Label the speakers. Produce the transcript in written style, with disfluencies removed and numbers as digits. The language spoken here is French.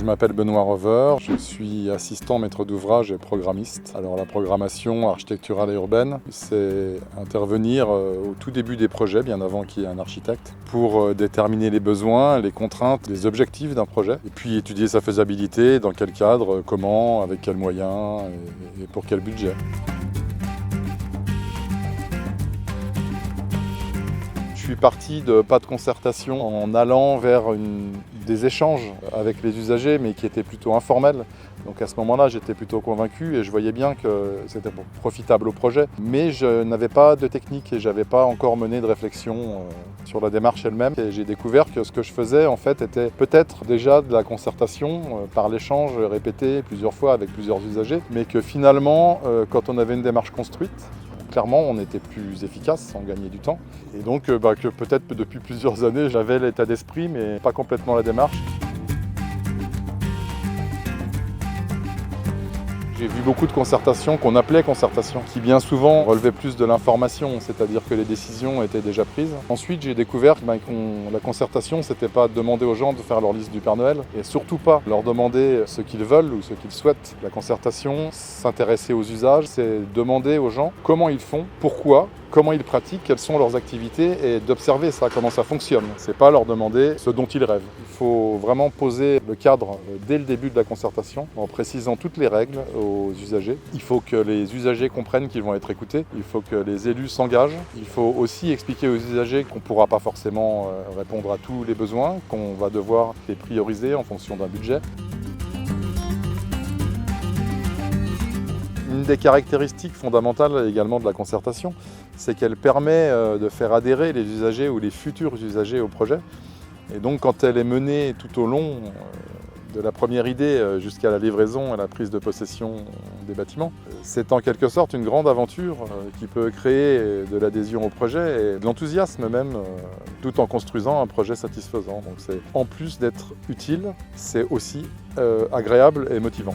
Speaker 1: Je m'appelle Benoît Rover, je suis assistant maître d'ouvrage et programmiste. Alors la programmation architecturale et urbaine, c'est intervenir au tout début des projets, bien avant qu'il y ait un architecte, pour déterminer les besoins, les contraintes, les objectifs d'un projet, et puis étudier sa faisabilité, dans quel cadre, comment, avec quels moyens et pour quel budget. Je suis parti de pas de concertation en allant vers des échanges avec les usagers, mais qui étaient plutôt informels. Donc à ce moment-là, j'étais plutôt convaincu et je voyais bien que c'était profitable au projet. Mais je n'avais pas de technique et je n'avais pas encore mené de réflexion sur la démarche elle-même. Et j'ai découvert que ce que je faisais, en fait, était peut-être déjà de la concertation par l'échange répété plusieurs fois avec plusieurs usagers, mais que finalement, quand on avait une démarche construite, clairement, on était plus efficace, on gagnait du temps. Et donc, que peut-être depuis plusieurs années, j'avais l'état d'esprit, mais pas complètement la démarche. J'ai vu beaucoup de concertations qu'on appelait concertations, qui bien souvent relevaient plus de l'information, c'est-à-dire que les décisions étaient déjà prises. Ensuite, j'ai découvert que la concertation, c'était pas demander aux gens de faire leur liste du Père Noël, et surtout pas leur demander ce qu'ils veulent ou ce qu'ils souhaitent. La concertation, s'intéresser aux usages, c'est demander aux gens comment ils font, pourquoi, comment ils pratiquent, quelles sont leurs activités et d'observer ça, comment ça fonctionne. C'est pas leur demander ce dont ils rêvent. Il faut vraiment poser le cadre dès le début de la concertation en précisant toutes les règles aux usagers. Il faut que les usagers comprennent qu'ils vont être écoutés. Il faut que les élus s'engagent. Il faut aussi expliquer aux usagers qu'on ne pourra pas forcément répondre à tous les besoins, qu'on va devoir les prioriser en fonction d'un budget. Une des caractéristiques fondamentales également de la concertation, c'est qu'elle permet de faire adhérer les usagers ou les futurs usagers au projet. Et donc quand elle est menée tout au long de la première idée jusqu'à la livraison et la prise de possession des bâtiments, c'est en quelque sorte une grande aventure qui peut créer de l'adhésion au projet et de l'enthousiasme même, tout en construisant un projet satisfaisant. Donc c'est, en plus d'être utile, c'est aussi agréable et motivant.